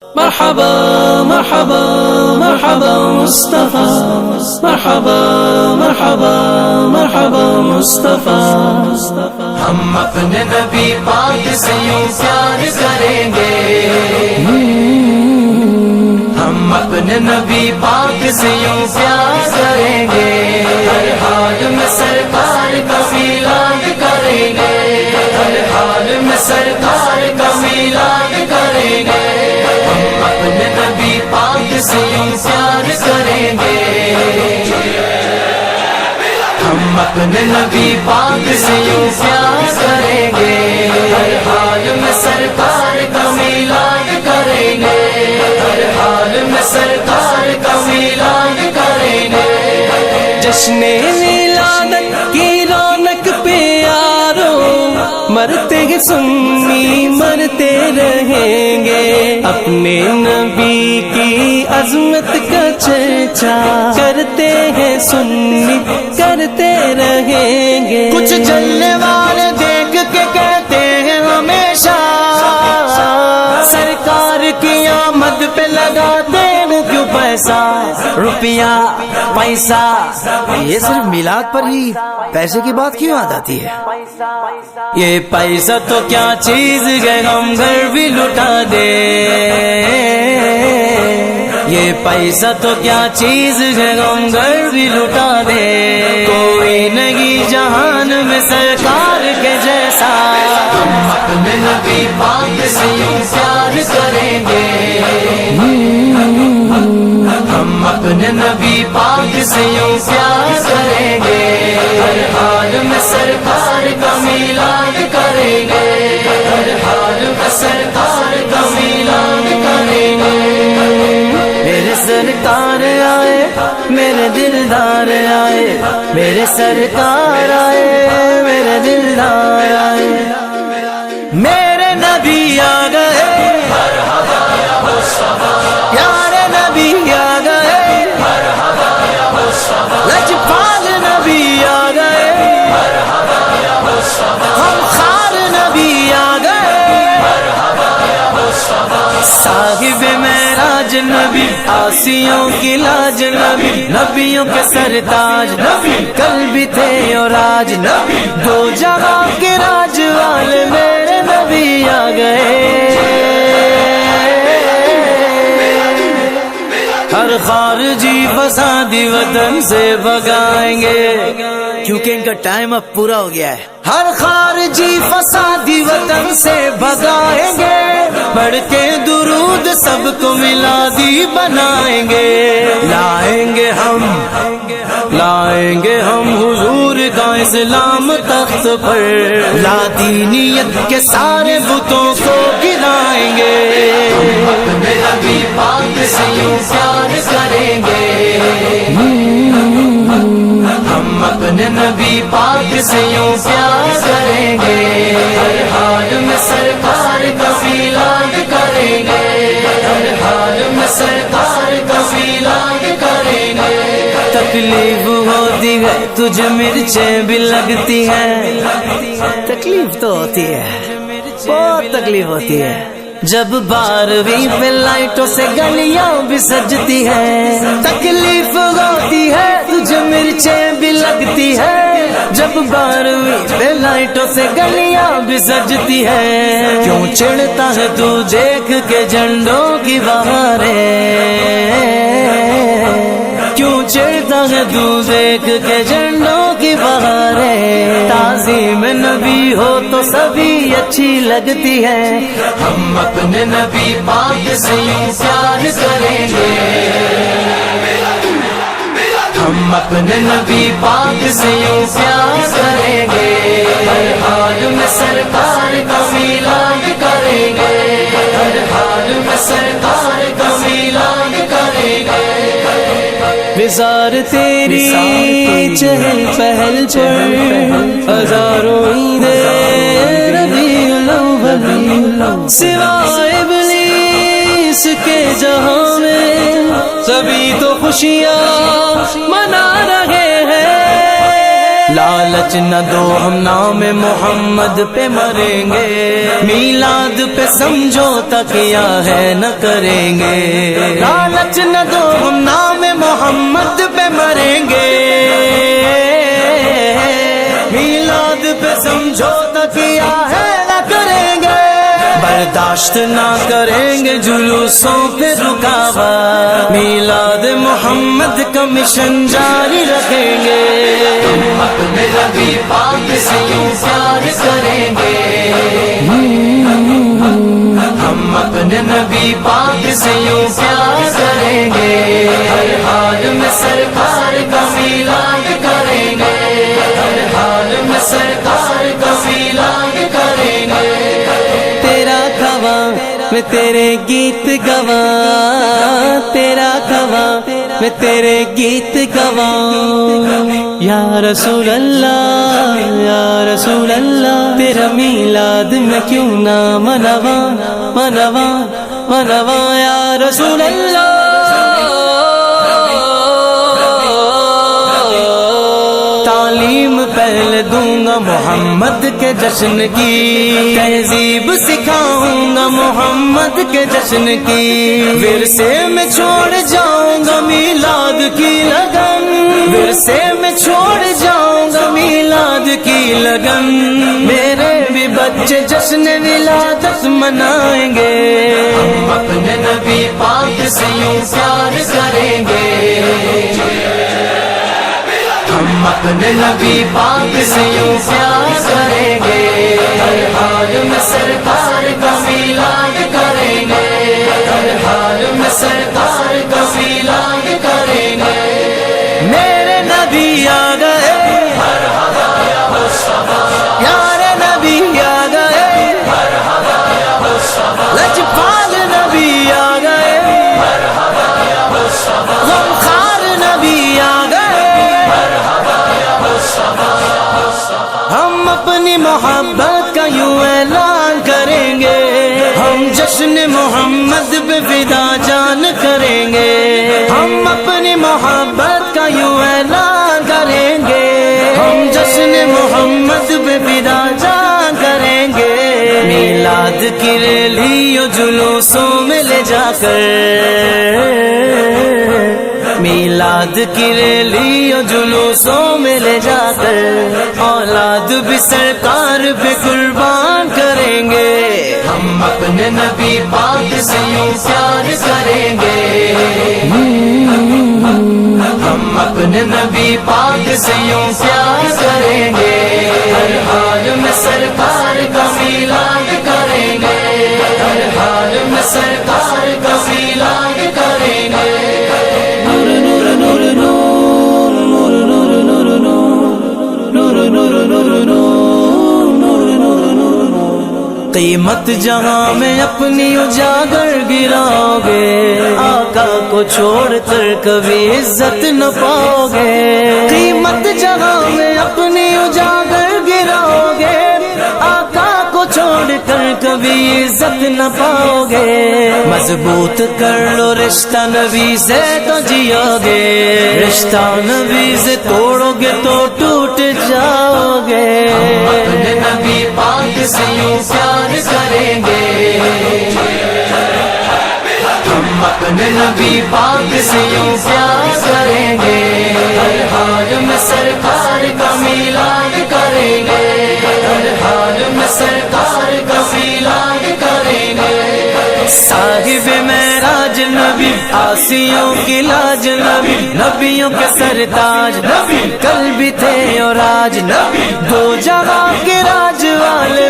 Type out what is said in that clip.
مرحبا مرحبا مرحبا مصطفى مرحبا مرحبا مرحبا مصطفى ہم اپنے نبی پاک سے یوں پیار کریں گے، ہم اپنے نبی پاک سے یوں پیار کریں گے، ہر حال میں سرکار کا میلاد کریں گے، ہر حال میں سرکار کا میلاد کریں گے، ہم اپنے نبی پاک سے یوں پیار کریں گے، ہم اپنے نبی پاک سے یوں پیار کریں گے، ہر حال میں سرکار کا میلاد کریں گے، ہر حال میں سرکار کا میلاد کریں گے۔ جشن ولادت کی رونق پہ یارو مرتے ہیں سنی مرتے رہیں گے، اپنے نبی کی عظمت کا چرچا کرتے ہیں سنی کرتے رہیں گے۔ کچھ جلنے والے دیکھ کے کہتے ہیں ہمیشہ سرکار کی آمد پہ لگاتے ہیں کیوں پیسہ، روپیہ پیسہ، یہ صرف میلاد پر ہی پیسے کی بات کیوں یاد آتی ہے؟ یہ پیسہ تو کیا چیز ہے ہم گھر بھی لٹا دے، یہ پیسہ تو کیا چیز ہے ہم گھر بھی لٹا دے، کوئی نہیں جہان میں سرکار کے جیسا، ہم اپنے نبی پاک سے یوں پیار کریں گے، ہم اپنے نبی پاک سے یوں پیار کریں گے، ہر حال میں سرکار کا میلاد کریں گے، ہر حال میں سرکار کا میلاد کریں گے۔ میرے سرکار آئے میرے دلدار آئے، میرے سرکار آئے میرے دلدار آئے، میرے نبی آ گئے پیارے نبی آ گئے، لجپال نبی آ گئے، ہم خار نبی آ گئے، صاحب معراج نبی آسیوں کی لاج نبی، نبیوں کے سرتاج نبی، کل بھی تھے اور آج نبی، دو جہاں کے راج والے میرے نبی آ گئے، ہر خارجی فسادی وطن سے بھگائیں گے، کیونکہ ان کا ٹائم اب پورا ہو گیا ہے، ہر خارجی فسادی وطن سے بھگائیں گے، پڑھ کے درود سب کو میلادی بنائیں گے، لائیں گے ہم حضور کا اسلام تخت پر، لادینیت کے سارے بتوں کو گرائیں گے، ہم اپنے نبی پاک سے یوں پیار کریں گے، ہم اپنے نبی پاک سے یوں پیار کریں گے، ہر حال میں سرکار کا میلاد کریں گے، ہر حال میں سرکار کا میلاد کریں گے۔ تکلیف ہوتی ہے تجھے مرچیں بھی لگتی ہیں، تکلیف تو ہوتی ہے، بہت تکلیف ہوتی ہے، جب 12ویں پہ لائٹوں سے گلیاں بھی سجتی ہیں، تکلیف ہوتی ہے تجھے مرچیں بھی لگتی ہے، جب 12ویں پہ لائٹوں سے گلیاں بھی سجتی ہیں، کیوں چڑھتا ہے تو دیکھ کے جھنڈوں کی بہاریں، کیوں چڑھتا ہے تو دیکھ کے جھنڈوں کی بہاریں، تعظیم نبی ہو تو سبھی اچھی لگتی ہے، ہم اپنے نبی پاک سے یوں پیار کریں گے، ہم اپنے نبی پاک سے یوں پیار کریں گے، ہر حال میں سرکار کا میلاد کریں گے، ہر حال میں سرکار کا میلاد کریں گے۔ وزار تیری چہل پہل پر ہزاروں عیدیں ربیع الاول، سوائے ابلیس کے جہاں میں سبھی تو خوشیاں منا رہے ہیں، لا لالچ نہ دو ہم نام محمد پہ مریں گے، میلاد پہ سمجھوتا کیا ہے نہ کریں گے، لالچ نہ دو ہم نام محمد پہ مریں گے، میلاد پہ سمجھوتا کیا ہے نہ کریں گے، برداشت نہ کریں گے جلوسوں پہ رکاوٹ، میلاد محمد کا مشن جاری رکھیں گے، ہم اپنے نبی پاک سے یوں پیار کریں گے، ہم اپنے نبی پاک سے یوں پیار کریں گے، ہر حال میں سرکار کا میلاد کریں گے، ہر حال میں سرکار کا میلاد کریں گے، تیرا گواں میں تیرے گیت گواں، تیرا گواں میں تیرے گیت گواں، یا رسول اللہ یا رسول اللہ، تیرا میلاد میں کیوں نہ منواں منواں منواں، یا رسول اللہ، تعلیم پہلے دوں گا محمد کے جشن کی، تہذیب سکھاؤں گا محمد کے جشن کی، ورثے میں چھوڑ جاؤں گا میلاد کی لگن، ورثے میں چھوڑ جاؤں گا میلاد کی لگن، میرے بھی بچے جشن ولادت منائیں گے، ہم اپنے نبی پاک سے یوں پیار کریں گے، ہم اپنے نبی پاک سے یوں پیار کریں گے، ہر حال میں سرکار کا میلاد کریں گے، ہر حال میں سرکار کا میلاد کریں گے، میرے نبی آ گئے، یار نبی آ گئے، لجپال نبی آ گئے، غمخوار نبی آ گئے، ہم اپنی محبت کا یوں اعلان کریں گے، ہم جشن محمد پہ فدا جان کریں گے، ہم اپنی محبت کا یوں اعلان کریں گے، ہم جشن محمد پہ فدا جان کریں گے، میلاد کی ریلیوں جلوسوں میں لے جا کر، میلاد کی ریلیوں جلوسوں میں لے جا کر، اولاد بھی سرکار پہ قربان کریں گے، ہم اپنے نبی پاک سے یوں پیار کریں گے، ہم اپنے نبی پاک سے یوں پیار کریں گے، ہر حال میں سرکار کا میلاد کریں گے، ہر حال میں سرکار کا میلاد کریں گے، قیمت جہاں میں اپنی اجاگر گراؤ گے، آقا کو چھوڑ کر کبھی عزت نہ پاؤ گے، قیمت جہاں میں اپنی اجاگر گراؤ گے، آقا کو چھوڑ کر کبھی عزت نہ پاؤ گے، مضبوط کر لو رشتہ نبی سے تو جیو گے، رشتہ نبی سے توڑو گے تو ٹوٹ جاؤ گے، ہم اپنے نبی پاک سے یوں پیار کریں گے، ہم اپنے نبی پاک سے یوں پیار کریں گے، ہر حال میں سرکار کا میلاد کریں گے، ہر حال میں سرکار کا میلاد کریں گے، صاحب معراج نبی، آسیوں کی لاج نبی، نبیوں کے سرتاج نبی، کل بھی تھے اور آج نبی، دو جہاں کے راج والے